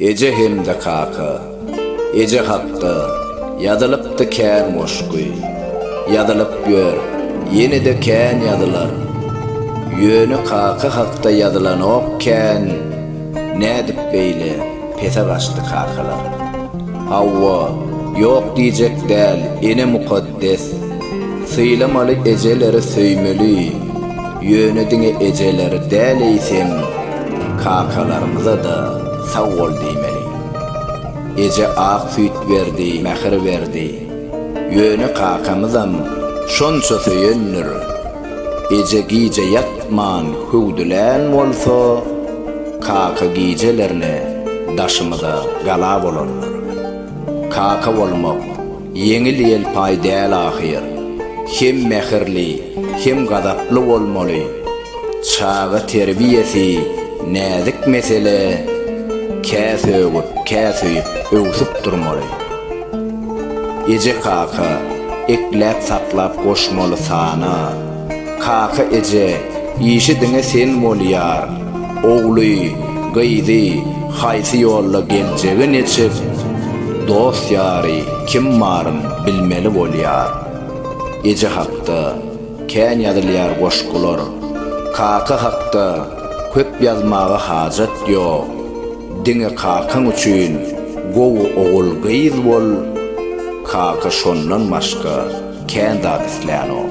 Ece hemde kaka, ece hakta, yadılıptı kän moşkuy. Yadılıp gör, yeni de kän yadılar. Yönü kaka hakta yadılan okkän, nädip beýle pete gaçdy kakalar. Hawwa, yok diýjek däl, ene mukaddes. Syýlamaly ejeleri söýmeli, yönüdiňe ejeleri däl eýsem, kakalarymyza da sag bol diýmeli. Eje ak süýt berdi, mähir berdi. Yönü kakamyzam şonça söýenler. Eje giýje yatman hugdulän bolsa, kaka giýjelerini daşymyza gala bolanlar. Kaka bolmak yeňil ýelpaý däl ahyr. Hem mähirli, hem gadaply bolmaly. Çaga terbiyesi näzik mesele, käsögüp, käsöýüp öwsüp durmaly. Eje kaka eklep saklap goşmaly sana. Kaka eje ýişidiňe sen bolýar. Ogly, gyýdy, haýsy ýolla geljegi neçip, dost ýary kim maryn bilmeli bolýar. Eje hakda kän ýadylýar goşgular. Kaka hakda köp ýazmaga hajat ýok. Diňe kakaň üçin gowy ogul gyýyz bol. Kaka şondan başga kän zat isläno.